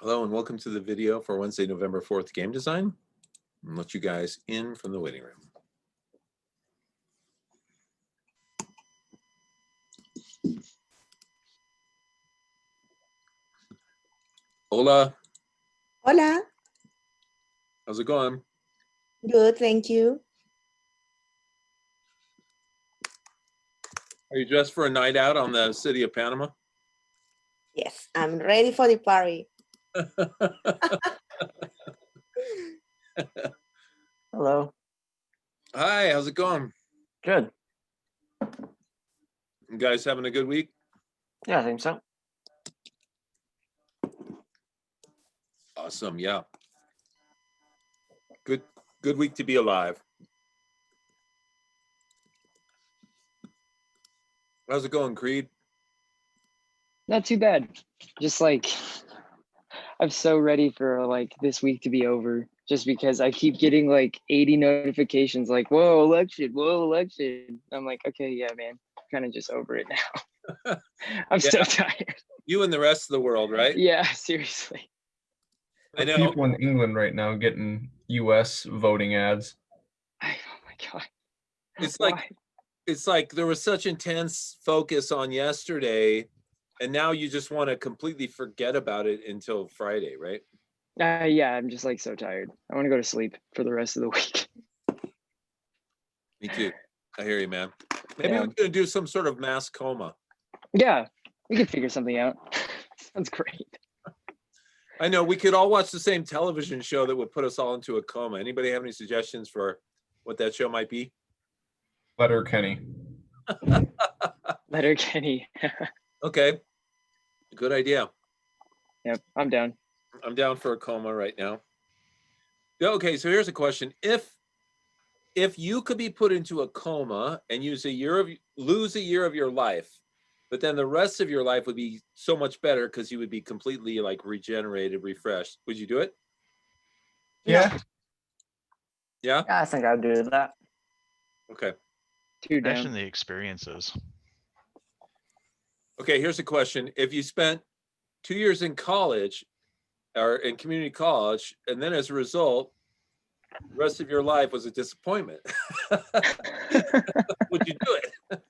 Hello and welcome to the video for Wednesday, November 4th game design. I'll let you guys in from the waiting room. Hola, Hola, how's it going? good, thank you. Are you dressed for a night out on the city of Panama? Yes, I'm ready for the party. Hello. Hi, how's it going? Good. You guys having a good week? Yeah, I think so. Awesome, yeah. Good week to be alive. How's it going, Creed? Not too bad. Just like I'm so ready for like this week to be over just because I keep getting like 80 notifications like, whoa, election. I'm like, okay, yeah, man, kind of just over it now. I'm Yeah. so tired. You and the rest of the world, right? Yeah, seriously. I know. People in England right now getting US voting ads. Oh my God. It's Why? like there was such intense focus on yesterday, and now you just want to completely forget about it until Friday, right? Yeah, I'm just like so tired. I want to go to sleep for the rest of the week. Me too. I hear you, man. Maybe Yeah. we're gonna do some sort of mass coma. Yeah, we can figure something out. Sounds great. I know we could all watch the same television show that would put us all into a coma. Anybody have any suggestions for what that show might be? Letter Kenny. Letter Kenny. Okay, good idea. Yep, I'm down. I'm down for a coma right now. Okay, so here's a question: If you could be put into a coma and lose a year of your life, but then the rest of your life would be so much better because you would be completely like regenerated, refreshed, would you do it? Yeah. Yeah. Yeah, I think I'd do that. Okay. Too Imagine down. the experiences. Okay, here's a question. If you spent 2 years in college or in community college, and then as a result, the rest of your life was a disappointment, would you do it?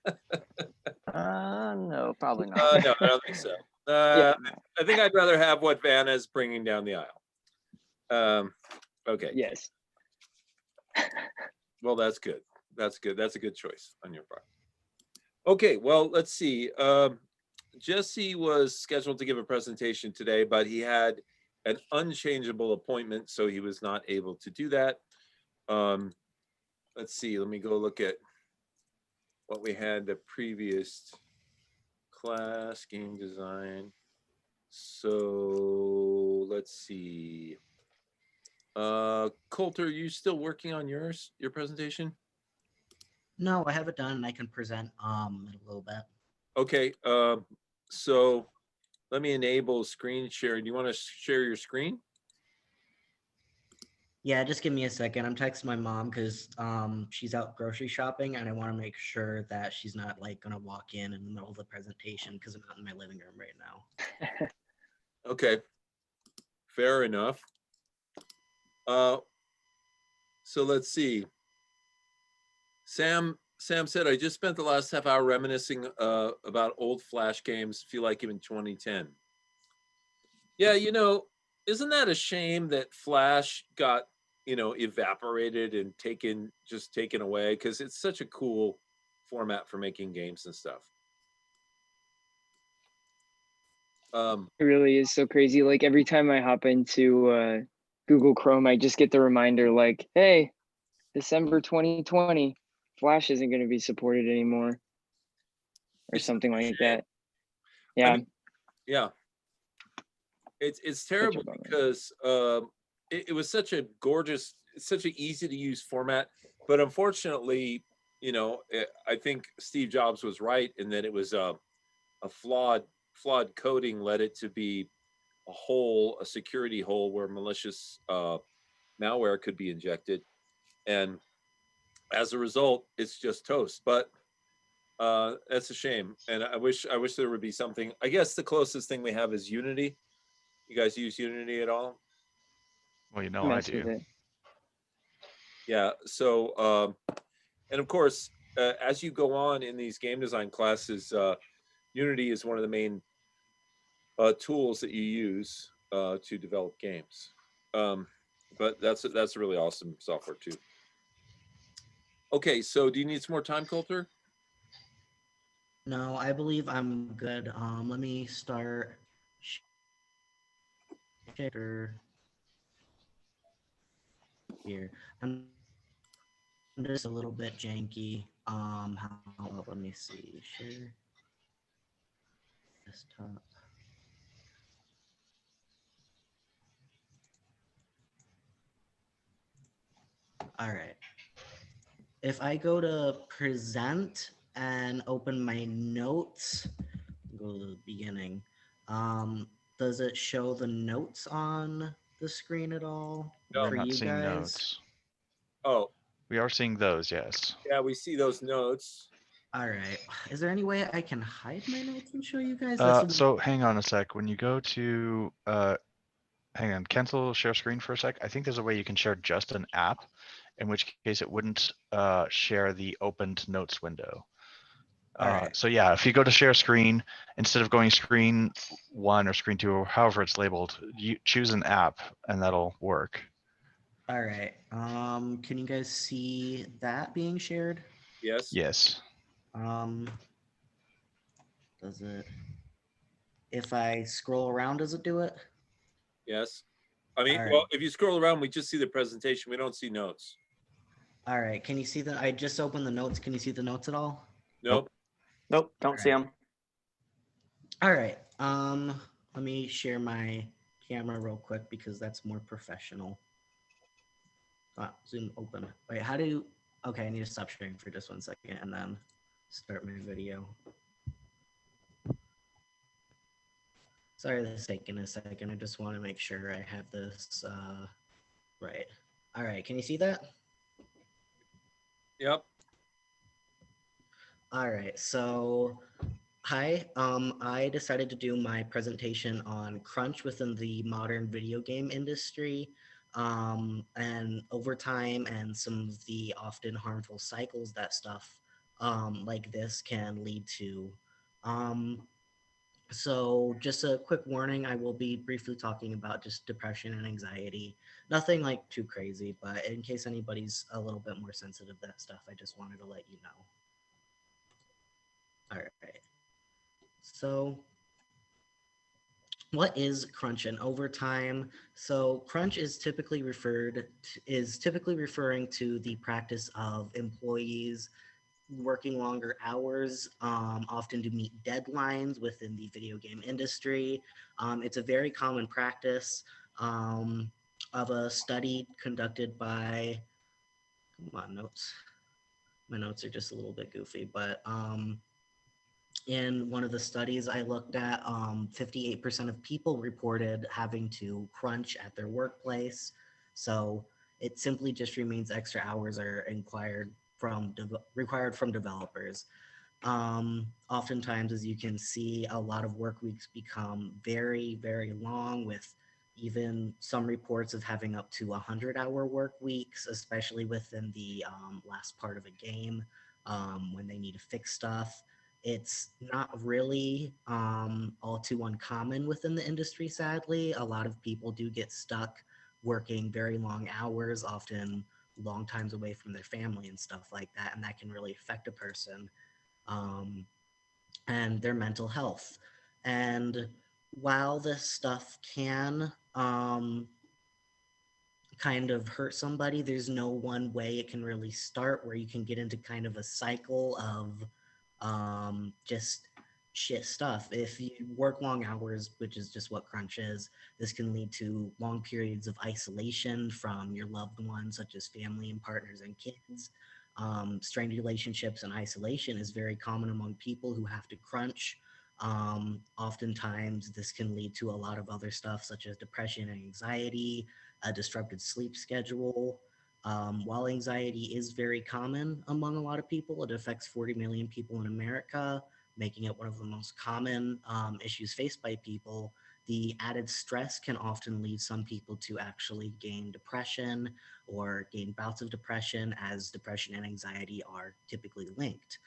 No, probably not. No, I don't think so. Yeah. I think I'd rather have what Vanna is bringing down the aisle. Okay. Yes. Well, that's good. That's good. That's a good choice on your part. Okay, well, let's see. Jesse was scheduled to give a presentation today, but he had an unchangeable appointment, so he was not able to do that. Let's see. Let me go look at what we had the previous class, game design. So let's see. Coulter, are you still working on your presentation? No, I have it done and I can present in a little bit. Okay, so let me enable screen share. Do you want to share your screen? Yeah, just give me a second. I'm texting my mom because she's out grocery shopping and I want to make sure that she's not like gonna walk in the middle of the presentation because I'm not in my living room right now. Okay, fair enough. So let's see. Sam said, I just spent the last half hour reminiscing about old Flash games, feel like even 2010. Yeah, isn't that a shame that Flash got, evaporated and taken away? Because it's such a cool format for making games and stuff. It really is so crazy. Like every time I hop into Google Chrome, I just get the reminder like, hey, December 2020, Flash isn't going to be supported anymore. Or It's something like shame. that. Yeah. I mean, yeah. It's terrible because it was such a gorgeous, such an easy to use format. But unfortunately, I think Steve Jobs was right in that it was a flawed coding led it to be a security hole where malicious malware could be injected, and as a result, it's just toast. But that's a shame, and I wish there would be something. I guess the closest thing we have is Unity, You guys use Unity at all? Well, you know I Mess with do. it. Yeah. So, and of course, as you go on in these game design classes, Unity is one of the main tools that you use to develop games. But that's really awesome software too. Okay, so do you need some more time, Coulter? No, I believe I'm good. Let me start. Share here. I'm just a little bit janky. Let me see. Share desktop. All right. If I go to present and open my notes, go to the beginning. Does it show the notes on the screen at all No. We're for not you seeing guys? notes. Oh, We are seeing those, yes. yeah, we see those notes. All right. Is there any way I can hide my notes and show you guys? So hang on a sec. When you go to hang on, cancel share screen for a sec. I think there's a way you can share just an app, in which case it wouldn't share the opened notes window. All right. So yeah, if you go to share screen, instead of going screen 1 or screen 2 or however it's labeled, you choose an app and that'll work. All right. Can you guys see that being shared? Yes. Yes. Does it? If I scroll around, does it do it? Yes. I mean, All well, right. if you scroll around, we just see the presentation. We don't see notes. All right. Can you see the? I just opened the notes. Can you see the notes at all? Nope. Nope, don't see them. All right. Let me share my camera real quick because that's more professional. Zoom open. Wait, how do you? Okay, I need to stop sharing for just 1 second and then start my video. Sorry, this is taking a second. I just want to make sure I have this right. All right, can you see that? Yep. All right, so hi. I decided to do my presentation on crunch within the modern video game industry, and overtime and some of the often harmful cycles that stuff like this can lead to. So just a quick warning, I will be briefly talking about just depression and anxiety. Nothing like too crazy, but in case anybody's a little bit more sensitive to that stuff, I just wanted to let you know. All right. So what is crunch and overtime? So crunch is typically referring to the practice of employees working longer hours, often to meet deadlines within the video game industry. It's a very common practice of a study conducted by, come on, notes. My notes are just a little bit goofy, but in one of the studies I looked at, 58% of people reported having to crunch at their workplace. So it simply just means extra hours are required from developers. Oftentimes, as you can see, a lot of work weeks become very, very long, with even some reports of having up to 100-hour work weeks, especially within the last part of a game when they need to fix stuff. It's not really all too uncommon within the industry, sadly. A lot of people do get stuck working very long hours, often long times away from their family and stuff like that, and that can really affect a person and their mental health. And while this stuff can kind of hurt somebody, there's no one way it can really start where you can get into kind of a cycle of just shit stuff. If you work long hours, which is just what crunch is, this can lead to long periods of isolation from your loved ones, such as family and partners and kids. Strained relationships and isolation is very common among people who have to crunch. Oftentimes, this can lead to a lot of other stuff, such as depression and anxiety, a disrupted sleep schedule. While anxiety is very common among a lot of people, it affects 40 million people in America, making it one of the most common issues faced by people. the added stress can often lead some people to actually gain depression or gain bouts of depression, as depression and anxiety are typically linked.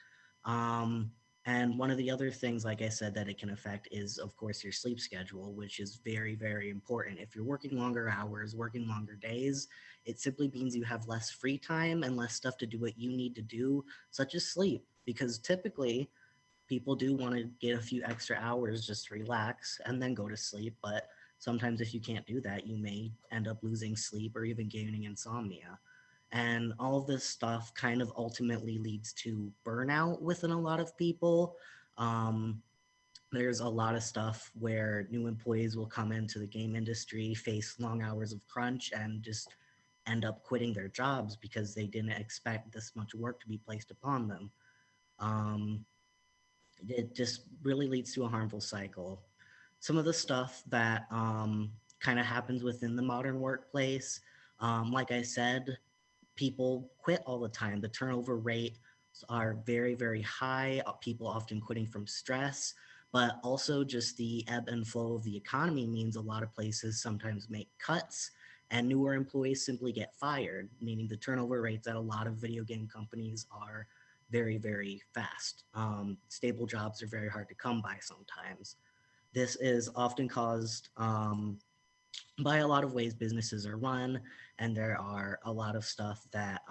Um, and one of the other things, like I said, that it can affect is, of course, your sleep schedule, which is very, very important. If you're working longer hours, working longer days, it simply means you have less free time and less stuff to do what you need to do, such as sleep. Because typically, people do want to get a few extra hours just to relax and then go to sleep. But sometimes, if you can't do that, you may end up losing sleep or even gaining insomnia. And all of this stuff kind of ultimately leads to burnout within a lot of people. Um, there's a lot of stuff where new employees will come into the game industry, face long hours of crunch, and just end up quitting their jobs because they didn't expect this much work to be placed upon them. Um, it just really leads to a harmful cycle. Some of the stuff that kind of happens within the modern workplace, like I said, people quit all the time. The turnover rates are very, very high. People often quitting from stress, but also just the ebb and flow of the economy means a lot of places sometimes make cuts and newer employees simply get fired, meaning the turnover rates at a lot of video game companies are very, very fast. Stable jobs are very hard to come by sometimes. This is often caused by a lot of ways businesses are run, and there are a lot of stuff that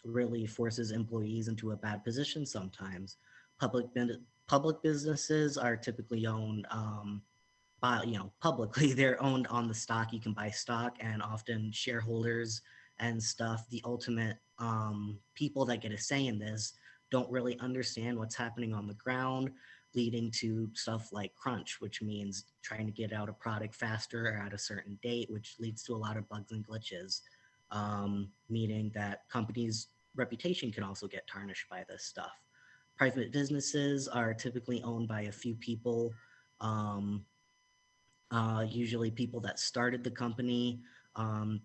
really forces employees into a bad position sometimes. Public businesses are typically owned by, publicly. They're owned on the stock. You can buy stock, and often shareholders and stuff, the ultimate people that get a say in this, don't really understand what's happening on the ground, leading to stuff like crunch, which means trying to get out a product faster or at a certain date, which leads to a lot of bugs and glitches, meaning that companies' reputation can also get tarnished by this stuff. Private businesses are typically owned by a few people, um, usually people that started the company.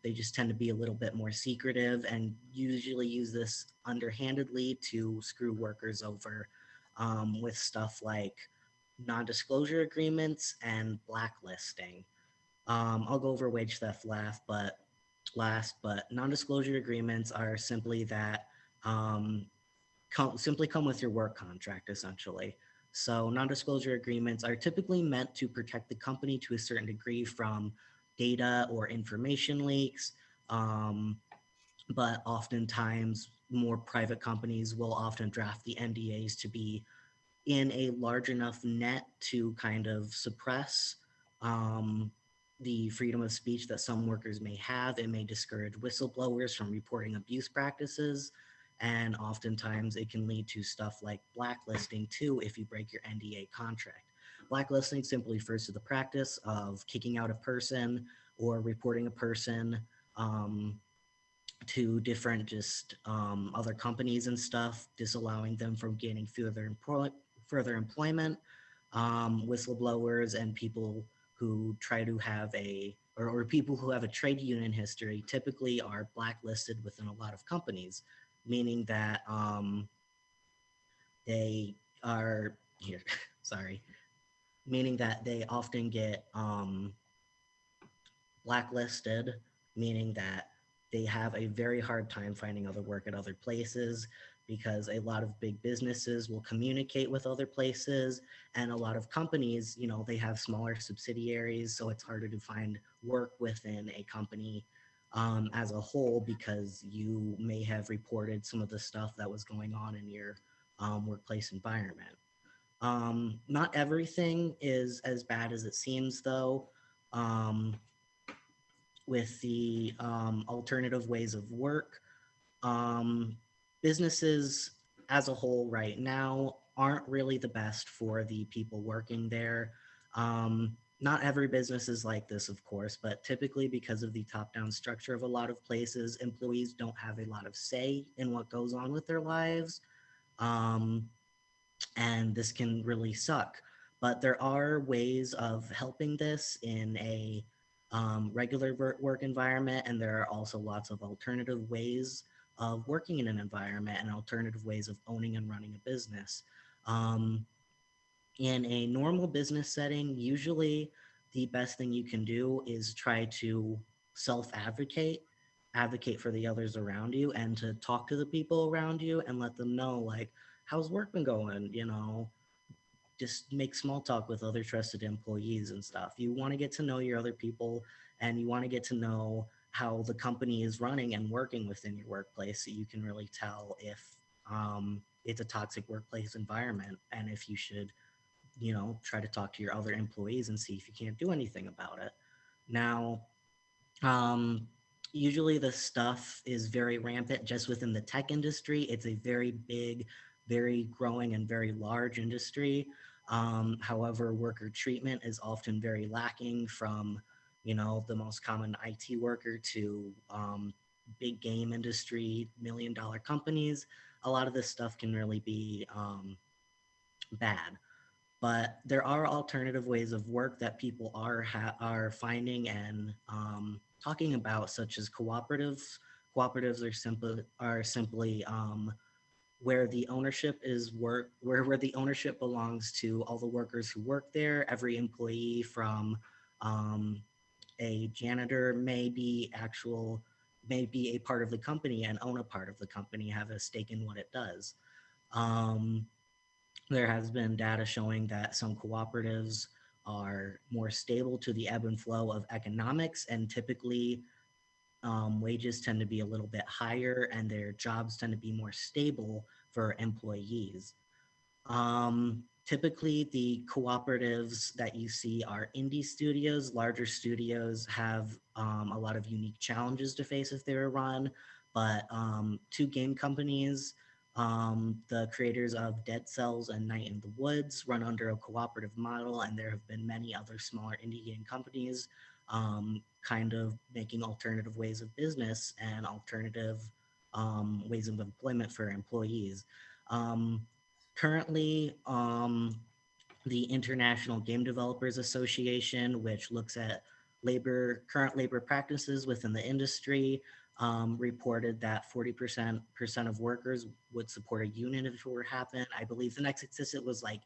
They just tend to be a little bit more secretive and usually use this underhandedly to screw workers over, with stuff like non-disclosure agreements and blacklisting. I'll go over wage theft but non-disclosure agreements are simply that, um, simply come with your work contract, essentially. So non-disclosure agreements are typically meant to protect the company to a certain degree from data or information leaks. But oftentimes, more private companies will often draft the NDAs to be in a large enough net to kind of suppress um, the freedom of speech that some workers may have. It may discourage whistleblowers from reporting abuse practices. And oftentimes it can lead to stuff like blacklisting too if you break your NDA contract. Blacklisting simply refers to the practice of kicking out a person or reporting a person um, to different just other companies and stuff, disallowing them from gaining further employment. Whistleblowers and people who try to have or people who have a trade union history typically are blacklisted within a lot of companies, meaning that they are here. Sorry, meaning that they often get blacklisted, meaning that they have a very hard time finding other work at other places because a lot of big businesses will communicate with other places, and a lot of companies, they have smaller subsidiaries, so it's harder to find work within a company as a whole because you may have reported some of the stuff that was going on in your workplace environment. Not everything is as bad as it seems, though. With the alternative ways of work. Businesses as a whole right now aren't really the best for the people working there. Not every business is like this, of course, but typically because of the top-down structure of a lot of places, employees don't have a lot of say in what goes on with their lives. Um, and this can really suck. But there are ways of helping this in a regular work environment, and there are also lots of alternative ways of working in an environment and alternative ways of owning and running a business. In a normal business setting, usually the best thing you can do is try to advocate for the others around you, and to talk to the people around you and let them know, like, how's work been going? You know, just make small talk with other trusted employees and stuff. You want to get to know your other people, and you want to get to know how the company is running and working within your workplace, so you can really tell if it's a toxic workplace environment, and if you should, you know, try to talk to your other employees and see if you can't do anything about it. Now, um, usually the stuff is very rampant just within the tech industry. It's a very big, very growing, and very large industry. However, worker treatment is often very lacking, from, you know, the most common IT worker to big game industry, $1 million companies. A lot of this stuff can really be bad, but there are alternative ways of work that people are finding and talking about, such as cooperatives. Cooperatives are simply where the ownership is where the ownership belongs to all the workers who work there. Every employee, from um, a janitor, may be a part of the company and own a part of the company, have a stake in what it does. Um, there has been data showing that some cooperatives are more stable to the ebb and flow of economics, and typically wages tend to be a little bit higher, and their jobs tend to be more stable for employees. Typically, the cooperatives that you see are indie studios. Larger studios have a lot of unique challenges to face if they're run, but two game companies, the creators of Dead Cells and Night in the Woods, run under a cooperative model, and there have been many other smaller indie game companies kind of making alternative ways of business and alternative ways of employment for employees. Um, Currently, the International Game Developers Association, which looks at current labor practices within the industry, reported that 40% of workers would support a union if it were to happen. I believe the next statistic was like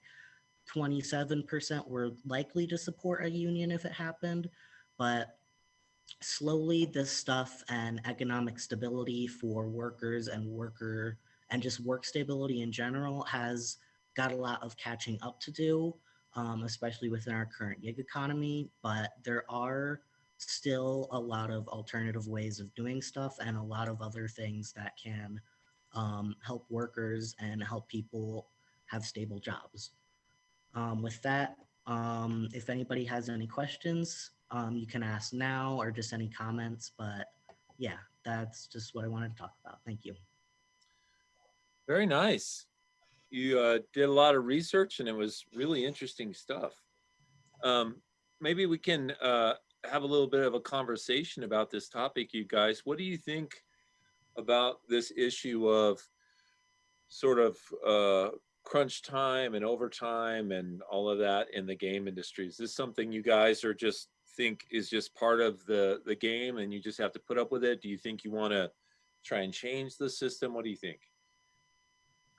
27% were likely to support a union if it happened. But slowly, this stuff and economic stability for workers and just work stability in general has got a lot of catching up to do, especially within our current gig economy. But there are still a lot of alternative ways of doing stuff, and a lot of other things that can help workers and help people have stable jobs. With that, if anybody has any questions, you can ask now, or just any comments. But yeah, that's just what I wanted to talk about. Thank you. Very nice. You did a lot of research, and it was really interesting stuff. Um, Maybe we can have a little bit of a conversation about this topic, you guys. What do you think about this issue of sort of crunch time and overtime and all of that in the game industry? Is this something you guys are just think is just part of the game, and you just have to put up with it? Do you think you want to try and change the system? What do you think?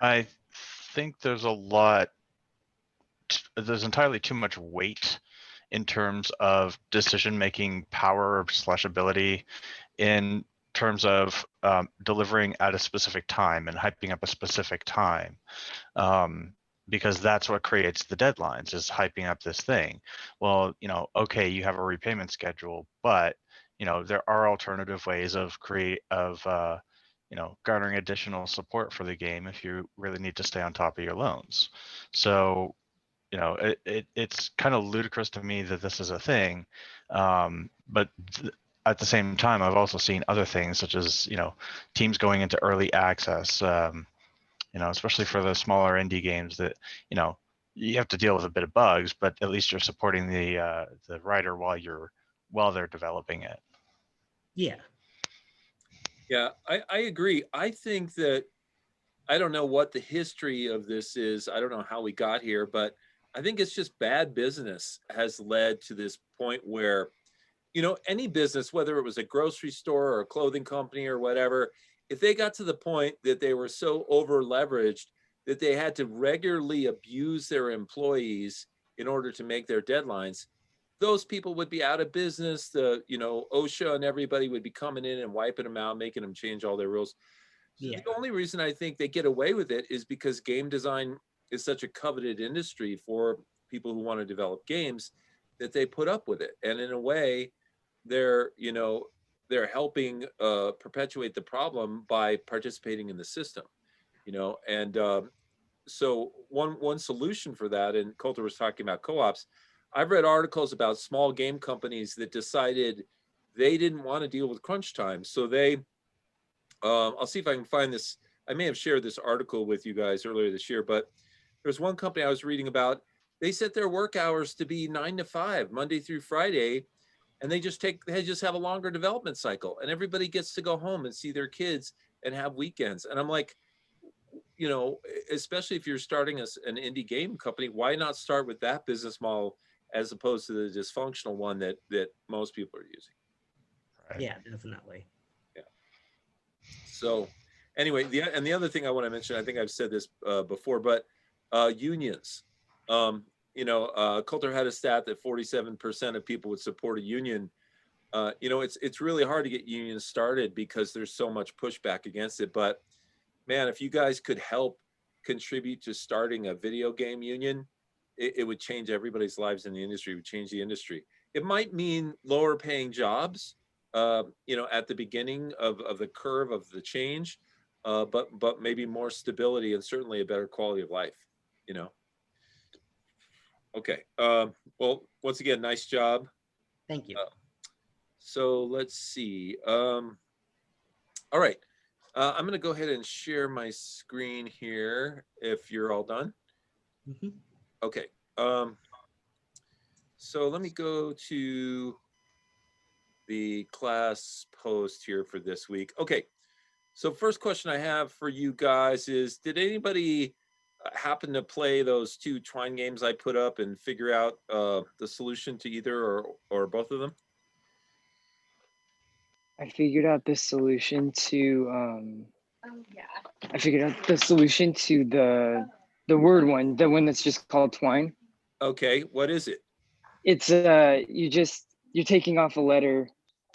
I think there's there's entirely too much weight in terms of decision-making power / ability in terms of delivering at a specific time and hyping up a specific time, because that's what creates the deadlines, is hyping up this thing. Well, okay, you have a repayment schedule, but there are alternative ways of garnering additional support for the game if you really need to stay on top of your loans. So it's kind of ludicrous to me that this is a thing, but at the same time, I've also seen other things, such as teams going into early access, especially for the smaller indie games that you have to deal with a bit of bugs, but at least you're supporting the writer while they're developing it. Yeah. Yeah, I agree. I think that I don't know what the history of this is. I don't know how we got here, but I think it's just bad business has led to this point where, any business, whether it was a grocery store or a clothing company or whatever, if they got to the point that they were so over leveraged that they had to regularly abuse their employees in order to make their deadlines, those people would be out of business. The, you know, OSHA and everybody would be coming in and wiping them out, making them change all their rules. So Yeah. the only reason I think they get away with it is because game design is such a coveted industry for people who want to develop games that they put up with it. And in a way, they're, you know, they're helping perpetuate the problem by participating in the system, you know. And so one solution for that, and Coulter was talking about co-ops, I've read articles about small game companies that decided they didn't want to deal with crunch time. So they, I'll see if I can find this. I may have shared this article with you guys earlier this year, but there's one company I was reading about. They set their work hours to be 9 to 5, Monday through Friday, and they just have a longer development cycle, and everybody gets to go home and see their kids and have weekends. And I'm like, you know, especially if you're starting an indie game company, why not start with that business model as opposed to the dysfunctional one that most people are using? Right. Yeah, definitely. Yeah. So anyway, the other thing I want to mention, I think I've said this before, but unions. You know, Coulter had a stat that 47% of people would support a union. You know, it's really hard to get unions started because there's so much pushback against it. But man, if you guys could help contribute to starting a video game union, it would change everybody's lives in the industry. It would change the industry. It might mean lower paying jobs, you know, at the beginning of the curve of the change, but maybe more stability and certainly a better quality of life, you know. Okay. Well, once again, nice job. Thank you. So let's see. All right. I'm going to go ahead and share my screen here if you're all done. Mhm. Okay. So let me go to the class post here for this week. Okay. So first question I have for you guys is, did anybody happen to play those 2 Twine games I put up and figure out the solution to either or both of them? I figured out the solution to I figured out the solution to the word one, the one that's just called twine. Okay, what is it? It's you're taking off a letter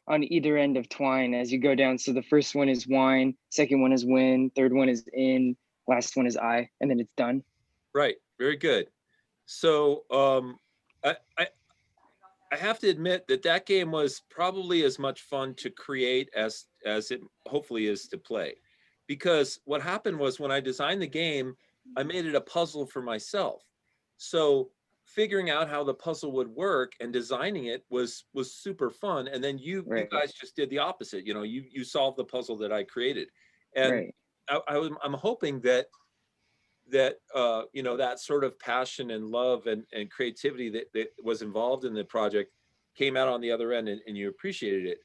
on either end of twine as you go down. So the first one is wine, second one is win, third one is in, last one is I, and then it's done. Right, very good. So I have to admit that game was probably as much fun to create as it hopefully is to play, because what happened was when I designed the game, I made it a puzzle for myself. So figuring out how the puzzle would work and designing it was super fun. And then you guys just did the opposite. You know, you solved the puzzle that I created, and I'm hoping that you know, that sort of passion and love and creativity that was involved in the project came out on the other end, and you appreciated it.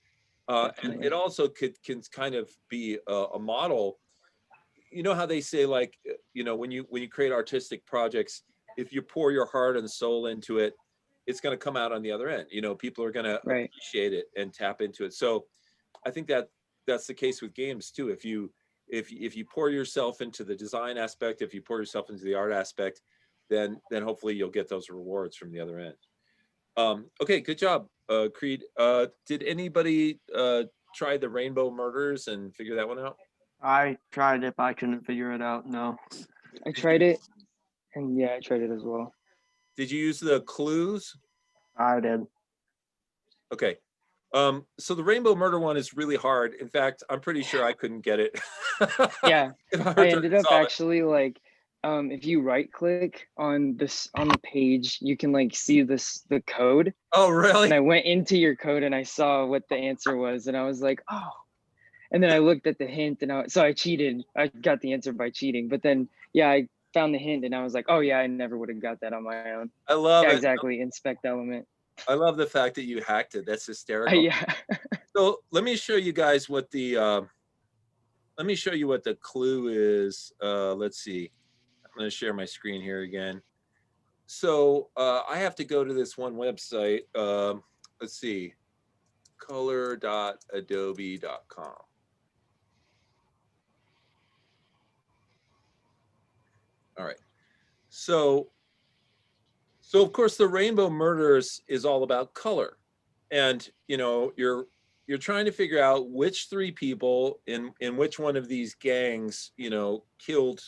And it also can kind of be a model. You know how they say, like, you know, when you create artistic projects, if you pour your heart and soul into it, it's going to come out on the other end. You know, people are going to appreciate it and tap into it. So I think that's the case with games too. If you pour yourself into the design aspect, if you pour yourself into the art aspect, then hopefully you'll get those rewards from the other end. Okay, good job, Creed. Did anybody try the Rainbow Murders and figure that one out? I tried it, but I couldn't figure it out. No. I tried it, and yeah, I tried it as well. Did you use the clues? I did. Okay. So the Rainbow Murder one is really hard. In fact, I'm pretty sure I couldn't get it. Yeah, I ended up solve it. actually like, if you right click on the page, you can like see the code. Oh, really? And I went into your code and I saw what the answer was, and I was like, oh. And then I looked at the hint, and so I cheated. I got the answer by cheating. But then, yeah, I found the hint, and I was like, oh yeah, I never would have got that on my own. I love it. Exactly. Inspect element. I love the fact that you hacked it. That's hysterical. Yeah. So let me show you guys what the clue is. Let's see. I'm going to share my screen here again. So I have to go to this one website. Let's see, color.adobe.com. All right. So So of course the Rainbow Murders is all about color. And you're trying to figure out which three people in which one of these gangs, killed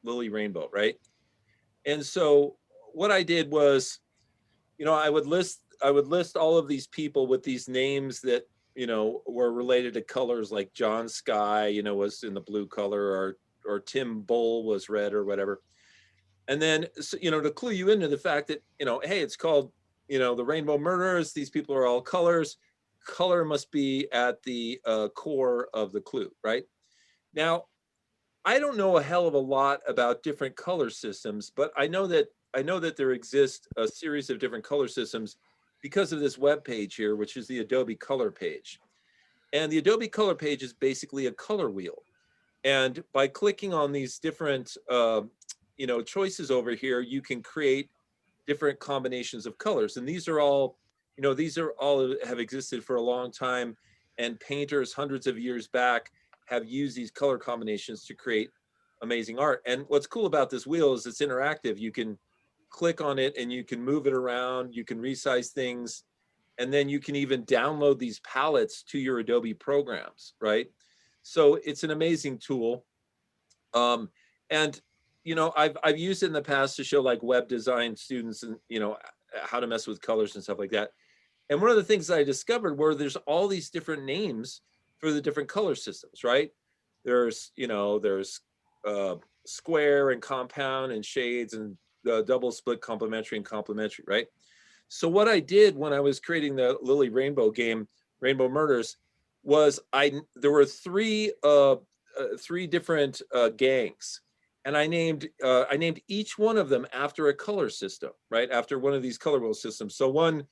Lily Rainbow, right? And so what I did was, I would list all of these people with these names that were related to colors, like John Sky, was in the blue color, or Tim Bull was red or whatever. And then to clue you into the fact that hey, it's called the Rainbow Murders. These people are all colors. Color must be at the core of the clue, right? Now, I don't know a hell of a lot about different color systems, but I know that there exists a series of different color systems because of this web page here, which is the Adobe Color page. And the Adobe Color page is basically a color wheel. And by clicking on these different choices over here, you can create different combinations of colors. And these are all have existed for a long time. And painters hundreds of years back have used these color combinations to create amazing art. And what's cool about this wheel is it's interactive. You can click on it and you can move it around, you can resize things, and then you can even download these palettes to your Adobe programs, right? So it's an amazing tool. And I've used it in the past to show like web design students and how to mess with colors and stuff like that. And one of the things that I discovered were there's all these different names for the different color systems, right? There's square and compound and shades and double split complementary and complementary, right? So what I did when I was creating the Lily Rainbow game, Rainbow Murders, was there were three different gangs, and I named each one of them after a color system, right? After one of these color wheel systems. So one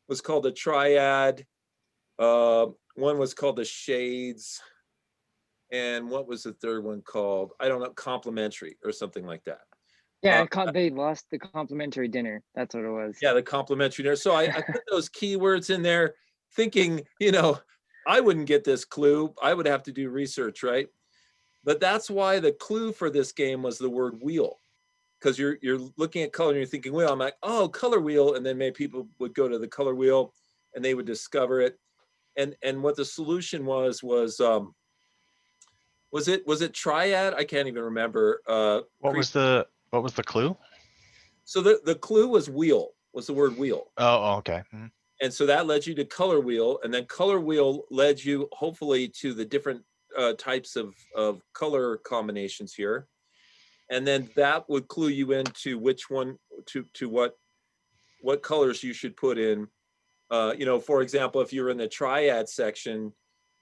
was called the Triad, one was called the Shades, and what was the third one called? I don't know, Complementary or something like that. Yeah, they lost the complimentary dinner. That's what it was. Yeah, the complimentary dinner. So I put those keywords in there thinking, I wouldn't get this clue. I would have to do research, right? But that's why the clue for this game was the word wheel. Because you're looking at color and you're thinking wheel. I'm like, oh, color wheel. And then maybe people would go to the color wheel and they would discover it. And what the solution was it Triad? I can't even remember. What was the clue? So the clue was wheel, was the word wheel. Oh, okay. Mhm. And so that led you to color wheel, and then color wheel led you hopefully to the different types of color combinations here. And then that would clue you into which one to what colors you should put in. For example, if you're in the Triad section,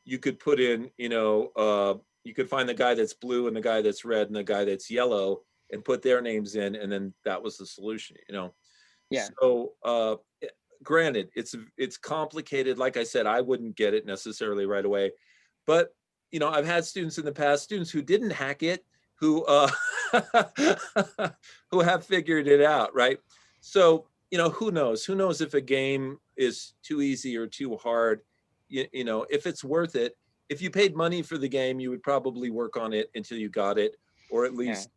you could put in, you could find the guy that's blue and the guy that's red and the guy that's yellow and put their names in, and then that was the solution, Yeah. So granted, it's complicated. Like I said, I wouldn't get it necessarily right away, but I've had students in the past, students who didn't hack it, who who have figured it out, right? So who knows if a game is too easy or too hard. If it's worth it, if you paid money for the game, you would probably work on it until you got it, or at least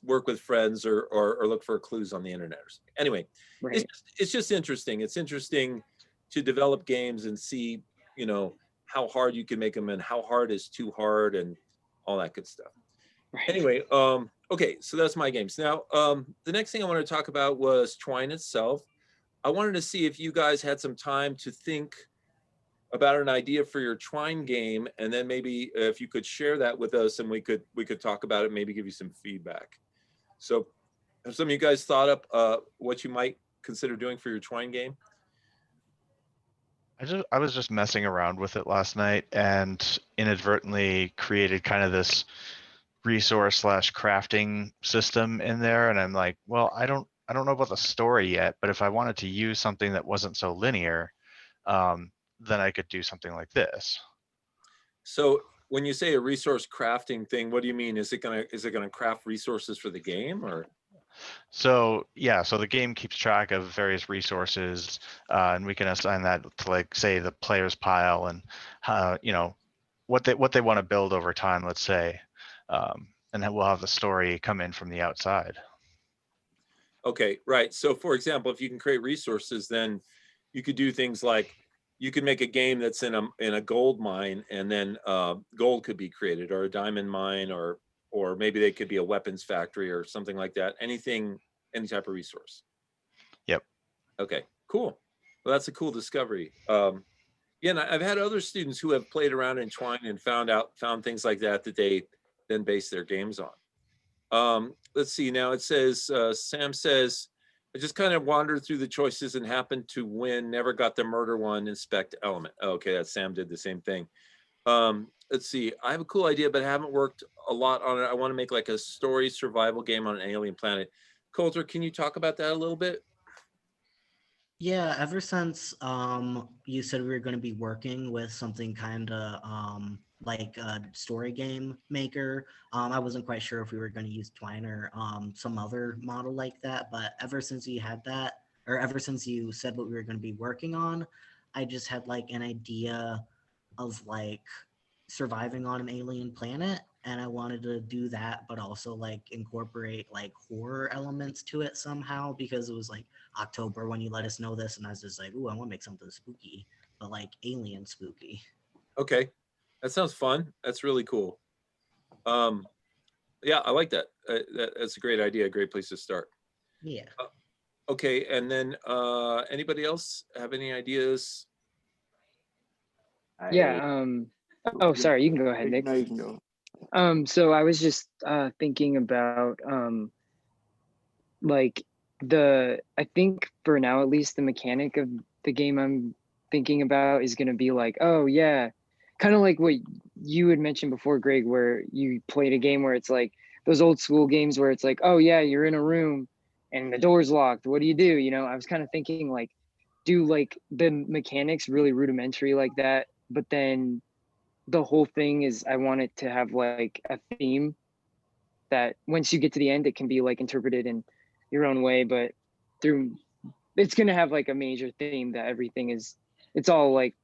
work with friends or look for clues on the internet or something. Anyway, Right. it's just interesting. It's interesting to develop games and see, how hard you can make them and how hard is too hard and all that good stuff. Right. Anyway, okay, so that's my games. Now, the next thing I wanted to talk about was Twine itself. I wanted to see if you guys had some time to think about an idea for your Twine game, and then maybe if you could share that with us, and we could talk about it, maybe give you some feedback. So, have some of you guys thought up what you might consider doing for your Twine game? I was just messing around with it last night and inadvertently created kind of this resource / crafting system in there, and I'm like, well, I don't know about the story yet, but if I wanted to use something that wasn't so linear, then I could do something like this. So when you say a resource crafting thing, what do you mean? Is it gonna craft resources for the game, or? So yeah, so the game keeps track of various resources, and we can assign that to, like, say, the player's pile, and what they want to build over time, let's say, and then we'll have the story come in from the outside. Okay, right. So for example, if you can create resources, then you could do things like you could make a game that's in a gold mine, and then gold could be created, or a diamond mine, or maybe they could be a weapons factory or something like that. Anything, any type of resource. Yep. Okay, cool. Well, that's a cool discovery. Yeah, and I've had other students who have played around in Twine and found things like that that they then base their games on. Let's see. Now it says Sam says, I just kind of wandered through the choices and happened to win. Never got the murder one. Inspect element. Okay, that Sam did the same thing. Let's see. I have a cool idea, but I haven't worked a lot on it. I want to make like a story survival game on an alien planet. Coulter, can you talk about that a little bit? Yeah, ever since you said we were going to be working with something kind of like a story game maker, I wasn't quite sure if we were going to use Twine or some other model like that. But ever since you had that, or ever since you said what we were going to be working on, I just had like an idea of like surviving on an alien planet, and I wanted to do that but also like incorporate like horror elements to it somehow, because it was like October when you let us know this, and I was just like, ooh, I want to make something spooky, but like alien spooky. Okay, that sounds fun. That's really cool. Yeah, I like that. That's a great idea. A great place to start. Yeah. Okay, and then anybody else have any ideas? Yeah. Oh, sorry. You can go ahead, Nick. No, you can go. So I was just thinking about like I think for now at least the mechanic of the game I'm thinking about is gonna be like, oh yeah, kind of like what you had mentioned before, Greg, where you played a game where it's like those old school games where it's like, oh yeah, you're in a room and the door's locked. What do? You know, I was kind of thinking like, do like the mechanics really rudimentary like that, but then the whole thing is I want it to have like a theme that once you get to the end, it can be like interpreted in your own way, but through it's gonna have like a major theme that everything is it's all like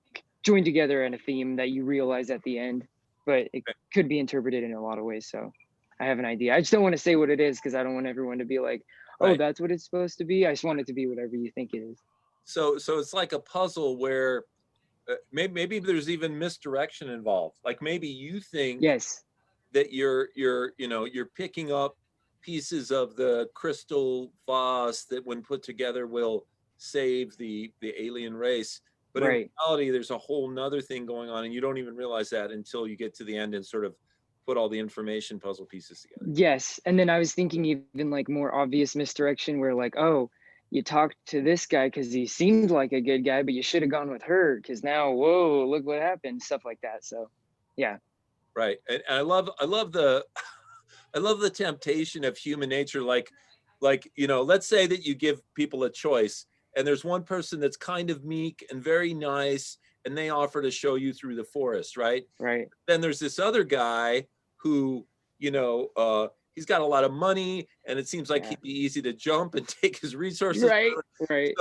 joined together in a theme that you realize at the end, but it could be interpreted in a lot of ways. So I have an idea. I just don't want to say what it is because I don't want everyone to be like, oh, Right. that's what it's supposed to be. I just want it to be whatever you think it is. So it's like a puzzle where maybe there's even misdirection involved. Like maybe you think Yes. that you're picking up pieces of the crystal vase that when put together will save the alien race, but in Right. reality there's a whole nother thing going on, and you don't even realize that until you get to the end and sort of put all the information puzzle pieces together. Yes. And then I was thinking even like more obvious misdirection where like, oh, you talked to this guy because he seemed like a good guy, but you should have gone with her because now, whoa, look what happened. Stuff like that. So yeah. Right. And I love the I love the temptation of human nature. Like, let's say that you give people a choice and there's one person that's kind of meek and very nice, and they offer to show you through the forest, right? Right. Then there's this other guy who, he's got a lot of money, and it seems like Yeah. he'd be easy to jump and take his resources. Right. Right.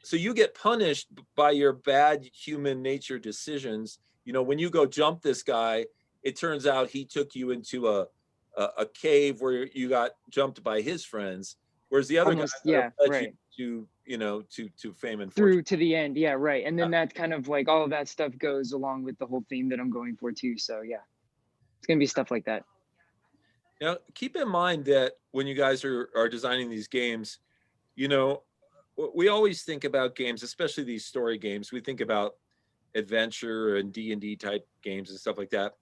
So you get punished by your bad human nature decisions. When you go jump this guy, it turns out he took you into a cave where you got jumped by his friends, whereas the other Almost, guy yeah, led right. you to fame and Through fortune. to the end. Yeah. Right. And then that kind of like all of that stuff goes along with the whole theme that I'm going for too. So yeah, it's going to be stuff like that. Now, keep in mind that when you guys are designing these games, we always think about games, especially these story games. We think about adventure and D&D type games and stuff like that.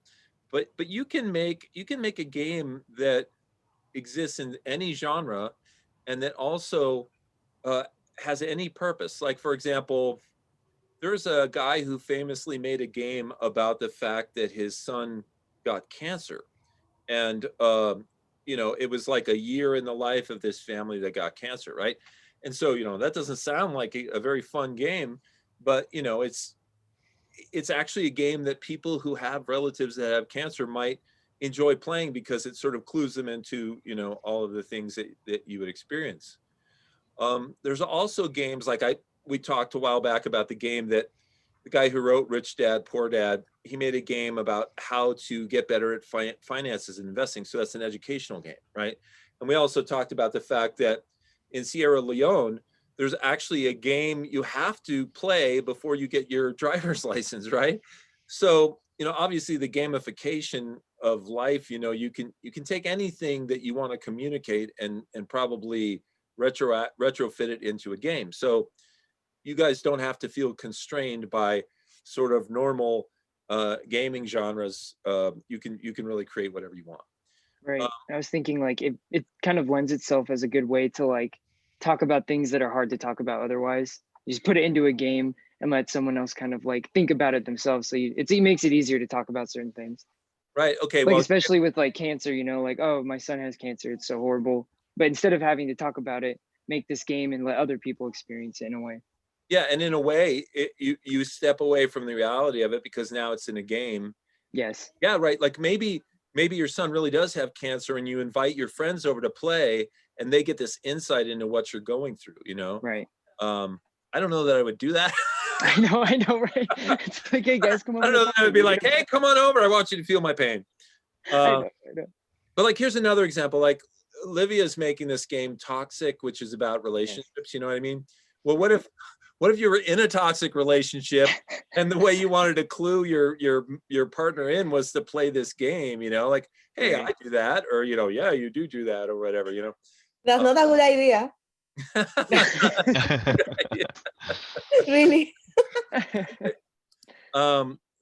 But you can make a game that exists in any genre, and that also has any purpose. Like, for example, there's a guy who famously made a game about the fact that his son got cancer, and it was like a year in the life of this family that got cancer, right? And so that doesn't sound like a very fun game, but it's actually a game that people who have relatives that have cancer might enjoy playing, because it sort of clues them into all of the things that you would experience. There's also games like we talked a while back about the game that the guy who wrote Rich Dad Poor Dad, he made a game about how to get better at finances and investing. So that's an educational game, right? And we also talked about the fact that in Sierra Leone, there's actually a game you have to play before you get your driver's license, right? So, you know, obviously the gamification of life, you know, you can take anything that you want to communicate and probably retrofit it into a game. So you guys don't have to feel constrained by sort of normal gaming genres. You can really create whatever you want. Right. I was thinking like it kind of lends itself as a good way to like talk about things that are hard to talk about otherwise. You just put it into a game and let someone else kind of like think about it themselves. So it makes it easier to talk about certain things. Right. Okay. Like Well, especially with like cancer, you know, like, oh, my son has cancer. It's so horrible. But instead of having to talk about it, make this game and let other people experience it in a way. yeah, and in a way, you step away from the reality of it because now it's in a game. Yes. Yeah, right. Like maybe your son really does have cancer, and you invite your friends over to play, and they get this insight into what you're going through. You know. Right. I don't know that I would do that. I know, right? It's like, hey guys, come I over. don't know that I would be like, hey, come on over. I want you to feel my pain. I know. But like, here's another example. Like, Olivia's making this game Toxic, which is about relationships. Yes. You know what I mean? Well, what if you were in a toxic relationship and the way you wanted to clue your partner in was to play this game? You know, like, hey, right. I do that, or you know, yeah, you do that, or whatever. You know, that's not a good idea. Really.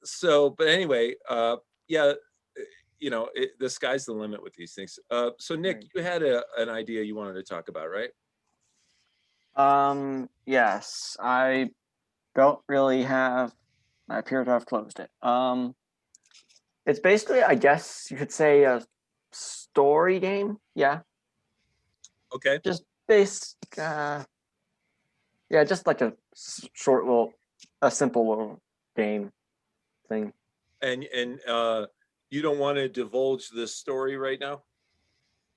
So, but anyway, yeah, you know, the sky's the limit with these things. So Nick, you had an idea you wanted to talk about, right? Yes, I don't really have, I appear to have closed it. It's basically, I guess you could say, a story game. Yeah. Okay. Just yeah, just like a short little, a simple little game thing. And you don't want to divulge this story right now?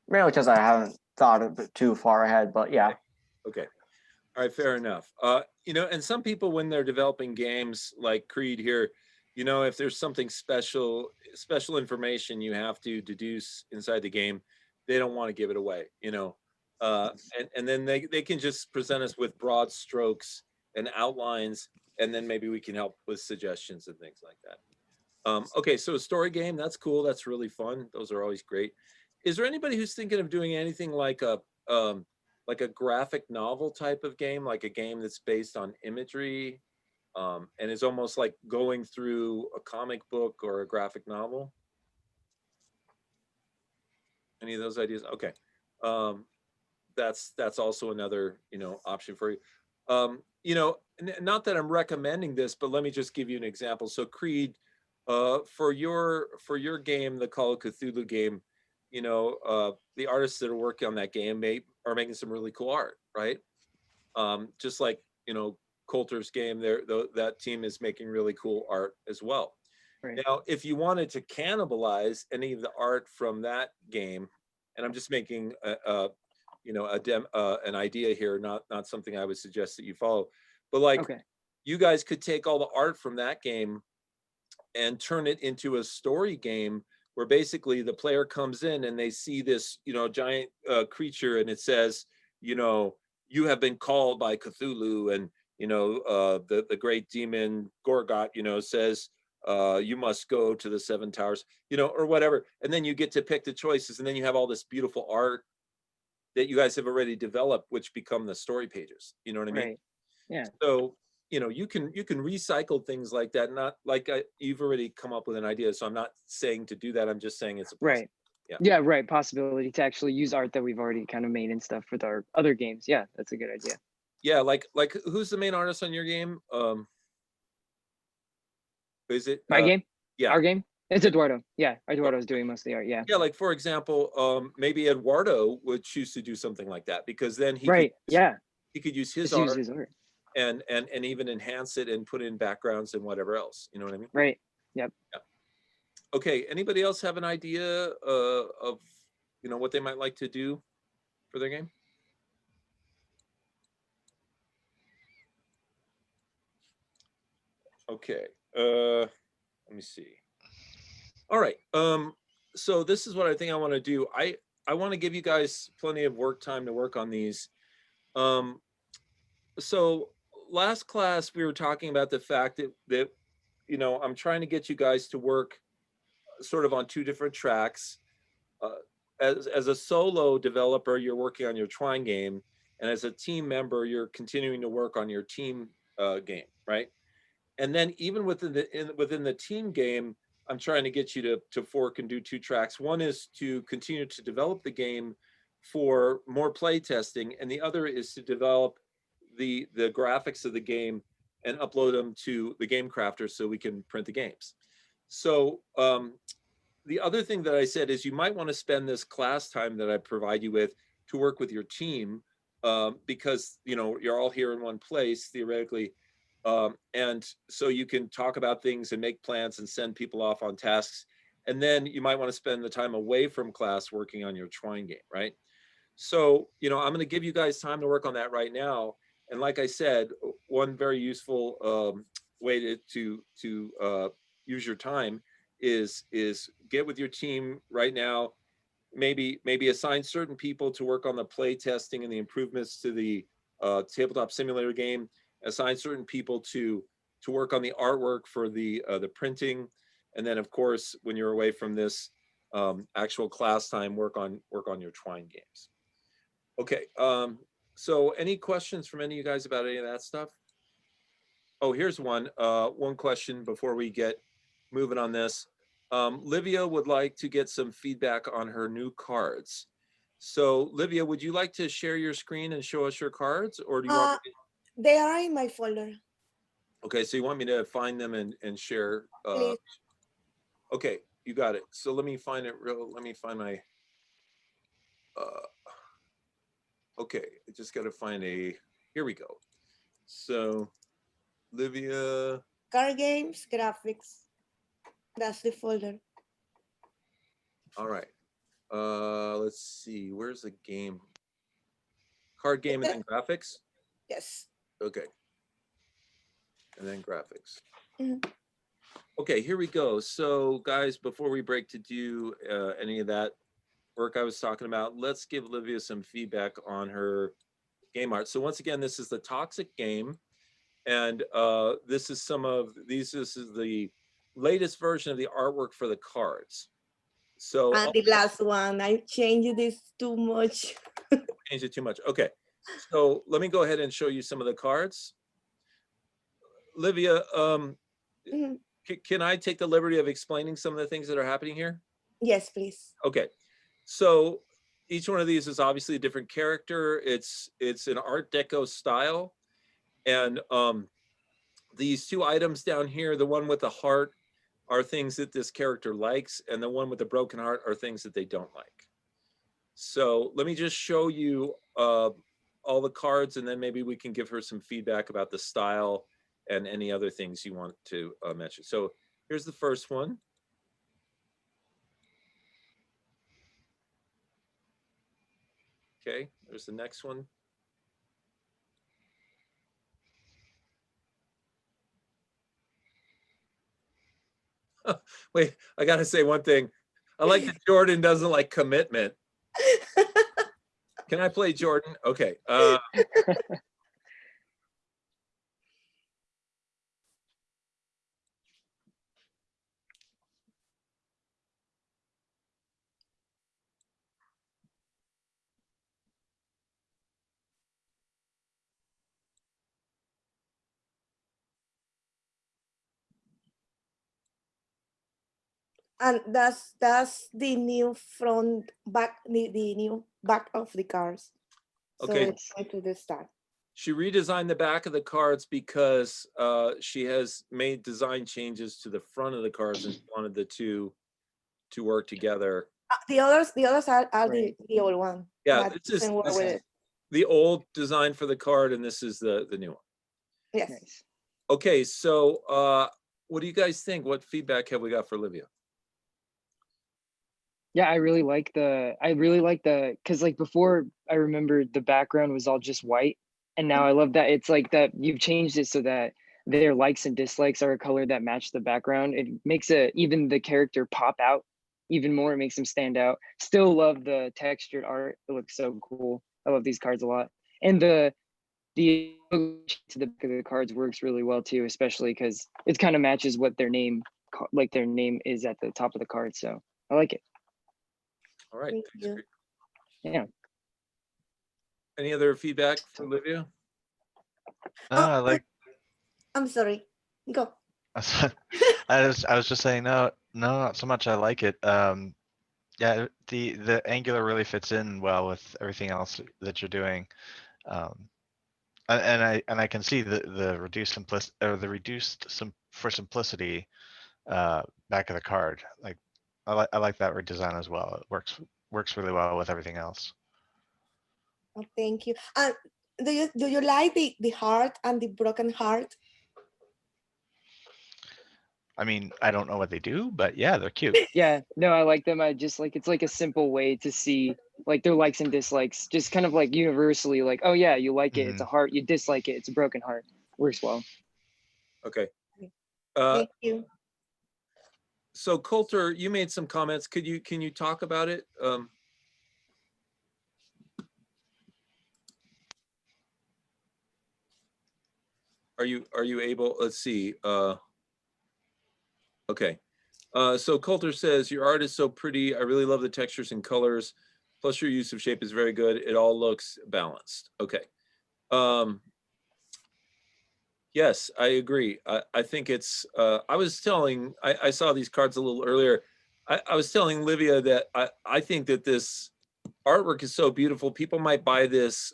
Mainly because I haven't thought of it too far ahead, but yeah. Okay. All right, fair enough. You know, and some people, when they're developing games like Creed here, you know, if there's something special information you have to deduce inside the game, they don't want to give it away, you know. And then they can just present us with broad strokes and outlines, and then maybe we can help with suggestions and things like that. Okay, so a story game, that's cool. That's really fun. Those are always great. Is there anybody who's thinking of doing anything like a graphic novel type of game, like a game that's based on imagery, and is almost like going through a comic book or a graphic novel? Any of those ideas? Okay. That's also another, you know, option for you. You know, not that I'm recommending this, but let me just give you an example. So Creed, for your game, the Call of Cthulhu game, you know, the artists that are working on that game are making some really cool art, right? Just like, you know, Coulter's game, that team is making really cool art as well. Right. Now, if you wanted to cannibalize any of the art from that game, and I'm just making you know, an idea here, not something I would suggest that you follow, but like, okay, you guys could take all the art from that game and turn it into a story game where basically the player comes in and they see this, you know, giant creature, and it says, you know, you have been called by Cthulhu, and you know, the great demon Gorgot, you know, says you must go to the 7 towers, you know, or whatever, and then you get to pick the choices, and then you have all this beautiful art that you guys have already developed, which become the story pages. You know what I mean? Right. Yeah. So, you know, you can recycle things like that. Not like you've already come up with an idea. So I'm not saying to do that. I'm just saying it's a right. Yeah. Yeah. Right. Possibility to actually use art that we've already kind of made and stuff with our other games. Yeah, that's a good idea. Yeah. Like who's the main artist on your game? Is it my game? Yeah. Our game? It's Eduardo. Yeah, Eduardo's doing most of the art. Yeah. Yeah, like for example, maybe Eduardo would choose to do something like that, because then he right. He could use his art, and even enhance it and put in backgrounds and whatever else. You know what I mean? Right. Yep. Yeah. Okay. Anybody else have an idea of, you know, what they might like to do for their game? Okay. Let me see. All right. So this is what I think I want to do. I want to give you guys plenty of work time to work on these. Um, so last class we were talking about the fact that I'm trying to get you guys to work sort of on two different tracks. Uh, as a solo developer, you're working on your Twine game, and as a team member, you're continuing to work on your team game, right? And then even within the team game, I'm trying to get you to fork and do two tracks. One is to continue to develop the game for more play testing, and the other is to develop the graphics of the game and upload them to the game crafter so we can print the games. So the other thing that I said is you might want to spend this class time that I provide you with to work with your team, because you're all here in one place theoretically, and so you can talk about things and make plans and send people off on tasks. And then you might want to spend the time away from class working on your Twine game, right? So, I'm going to give you guys time to work on that right now. And like I said, one very useful way to use your time is get with your team right now. Maybe assign certain people to work on the play testing and the improvements to the tabletop simulator game. Assign certain people to work on the artwork for the printing, and then of course when you're away from this actual class time, work on your Twine games. Okay, so any questions from any of you guys about any of that stuff? Oh, here's one question before we get moving on this. Livia would like to get some feedback on her new cards. So Livia, would you like to share your screen and show us your cards, or do you want me to... They are in my folder. Okay, so you want me to find them and share? Please. Okay, you got it. So let me find it let me find my, okay, I just got to find here we go. So Livia. Card games, graphics. That's the folder. All right. Let's see. Where's the game? Card game and then graphics? Yes. Okay. And then graphics. Mhm. Okay, here we go. So guys, before we break to do any of that work I was talking about, let's give Livia some feedback on her game art. So once again, this is the Toxic game. And this is this is the latest version of the artwork for the cards. So And the last one, I changed this too much. changed it too much. Okay, so let me go ahead and show you some of the cards. Livia, Mhm. can I take the liberty of explaining some of the things that are happening here? Yes, please. Okay, so each one of these is obviously a different character. It's an Art Deco style, and these two items down here, the one with the heart, are things that this character likes, and the one with the broken heart are things that they don't like. So let me just show you all the cards, and then maybe we can give her some feedback about the style and any other things you want to mention. So here's the first one. Okay, there's the next one. Wait, I gotta say one thing. I like that Jordan doesn't like commitment. Can I play Jordan? Okay. And that's the new front back, the new back of the cars. So Okay. let's go to the start. She redesigned the back of the cards because she has made design changes to the front of the cards and wanted the two to work together. The others are Right. the old one. Yeah, That this doesn't work with is it. the old design for the card, and this is the new one. Yes. Nice. Okay, so what do you guys think? What feedback have we got for Livia? Yeah, I really like the because like before I remember the background was all just white, and now I love that it's like that you've changed it so that their likes and dislikes are a color that match the background. It makes even the character pop out even more. It makes them stand out. Still love the textured art. It looks so cool. I love these cards a lot. And the to the back of the cards works really well too, especially because it kind of matches what their name is at the top of the card. So I like it. All right. Thank Thanks, you. Greg. Yeah. Any other feedback for Olivia? I like. I'm sorry. Go. I was just saying no, not so much. I like it. Yeah, the angular really fits in well with everything else that you're doing. And I can see the reduced for simplicity back of the card. Like I like that redesign as well. It works really well with everything else. Oh, thank you. And do you like the heart and the broken heart? I mean, I don't know what they do, but yeah, they're cute. Yeah, no, I like them. I just like it's like a simple way to see like their likes and dislikes, just kind of like universally like, oh yeah, you like it, it's a heart, you dislike it, it's a broken heart. Works well. Okay. Thank you. So Coulter, you made some comments. Can you talk about it? Are you able? Let's see. Okay. So Coulter says, your art is so pretty. I really love the textures and colors. Plus your use of shape is very good. It all looks balanced. Okay. Yes, I agree. I think it's, I saw these cards a little earlier. I was telling Livia that I think that this artwork is so beautiful. People might buy this,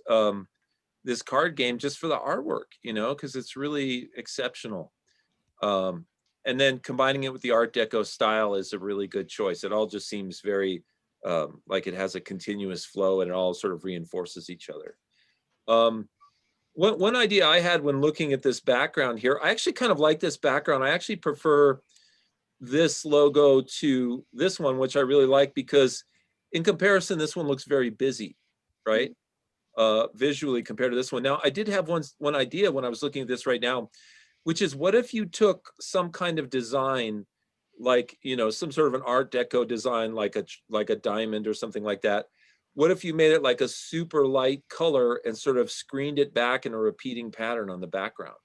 this card game just for the artwork, you know, because it's really exceptional. And then combining it with the Art Deco style is a really good choice. It all just seems very like it has a continuous flow and it all sort of reinforces each other. One idea I had when looking at this background here, I actually kind of like this background. I actually prefer this logo to this one, which I really like because in comparison, this one looks very busy, right? Visually compared to this one. Now, I did have one idea when I was looking at this right now, which is what if you took some kind of design, like, you know, some sort of an Art Deco design, like a diamond or something like that. What if you made it like a super light color and sort of screened it back in a repeating pattern on the background?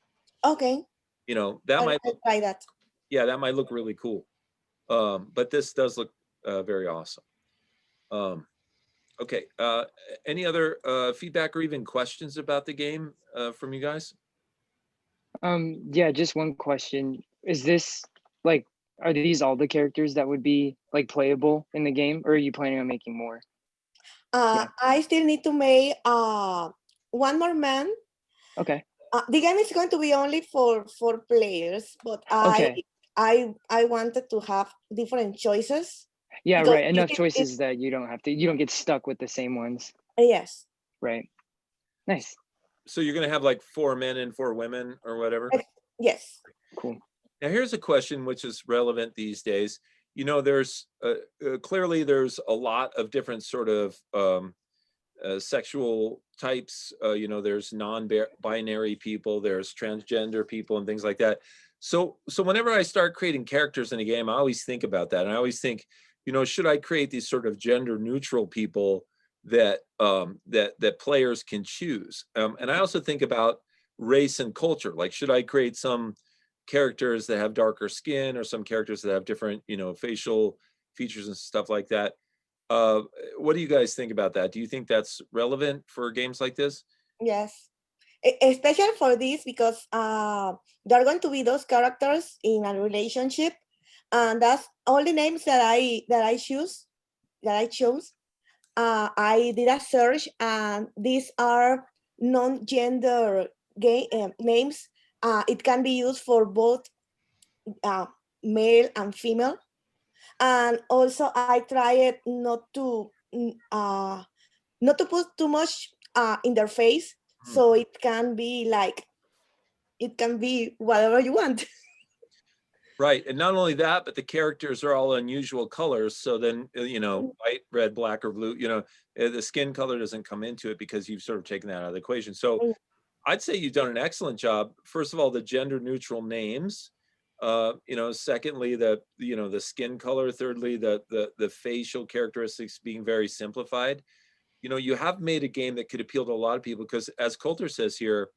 Okay. You know, that might I'll try that. Yeah, that might look really cool. But this does look very awesome. Okay, any other feedback or even questions about the game from you guys? Yeah, just one question. Is this like, are these all the characters that would be like playable in the game, or are you planning on making more? Yeah. I still need to make one more man. Okay. The game is going to be only for 4 players, but Okay. I wanted to have different choices. Yeah, because right. Enough choices that you don't get stuck with the same ones. Yes. Right. Nice. So you're going to have like 4 men and 4 women or whatever? Yes. Cool. Now here's a question which is relevant these days. You know, there's clearly there's a lot of different sort of sexual types. You know, there's non-binary people, there's transgender people and things like that. So whenever I start creating characters in a game, I always think about that. And I always think, you know, should I create these sort of gender neutral people that that players can choose? And I also think about race and culture. Like, should I create some characters that have darker skin or some characters that have different, you know, facial features and stuff like that? What do you guys think about that? Do you think that's relevant for games like this? Yes. Especially for this because there are going to be those characters in a relationship, and that's all the names that I chose. I did a search, and these are non-gender names. It can be used for both male and female. And also, I tried not to put too much in their face, so it can be like, it can be whatever you want. Right. And not only that, but the characters are all unusual colors. So then, you know, white, red, black, or blue, you know, the skin color doesn't come into it because you've sort of taken that out of the equation. So I'd say you've done an excellent job. First of all, the gender neutral names, you know, secondly, the skin color, thirdly, the facial characteristics being very simplified. you know, you have made a game that could appeal to a lot of people, because as Coulter says here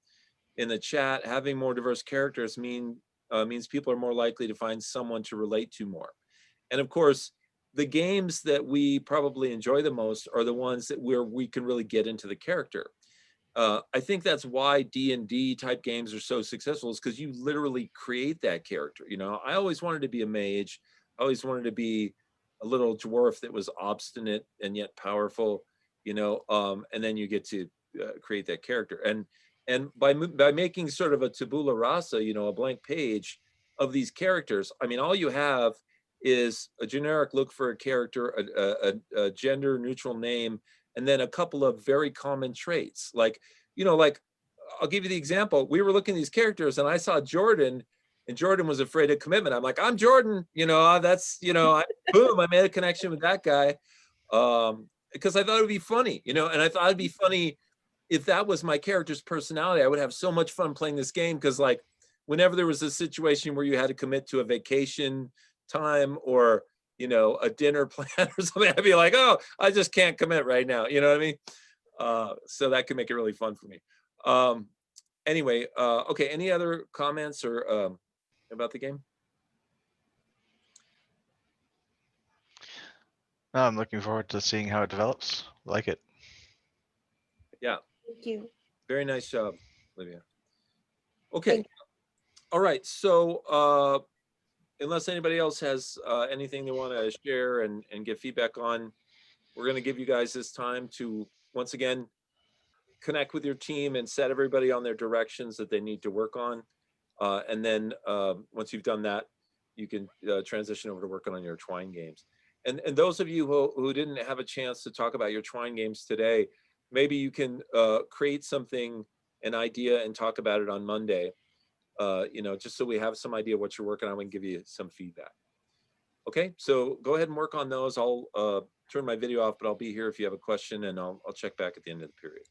in the chat, having more diverse characters means people are more likely to find someone to relate to more. And of course, the games that we probably enjoy the most are the ones that where we can really get into the character. I think that's why D&D type games are so successful, is because you literally create that character. You know, I always wanted to be a mage. I always wanted to be a little dwarf that was obstinate and yet powerful, you know, and then you get to create that character. And by making sort of a tabula rasa, you know, a blank page of these characters, I mean, all you have is a generic look for a character, a gender neutral name, and then a couple of very common traits. Like, you know, like, I'll give you the example. We were looking at these characters and I saw Jordan, and Jordan was afraid of commitment. I'm like, I'm Jordan, you know, that's, you know, boom, I made a connection with that guy. Because I thought it would be funny, you know, and I thought it'd be funny if that was my character's personality. I would have so much fun playing this game, because like whenever there was a situation where you had to commit to a vacation time or, you know, a dinner plan or something, I'd be like, oh, I just can't commit right now. You know what I mean? So that could make it really fun for me. Anyway, okay, any other comments or about the game? I'm looking forward to seeing how it develops. Like it. Yeah. Thank you. Very nice job, Olivia. Okay. Thank All right. So unless anybody else has anything they want to share and get feedback on, we're going to give you guys this time to once again connect with your team and set everybody on their directions that they need to work on. And then once you've done that, you can transition over to working on your Twine games. And those of you who didn't have a chance to talk about your Twine games today, maybe you can create something, an idea, and talk about it on Monday. You know, just so we have some idea what you're working on, we can give you some feedback. Okay, so go ahead and work on those. I'll turn my video off, but I'll be here if you have a question, and I'll check back at the end of the period.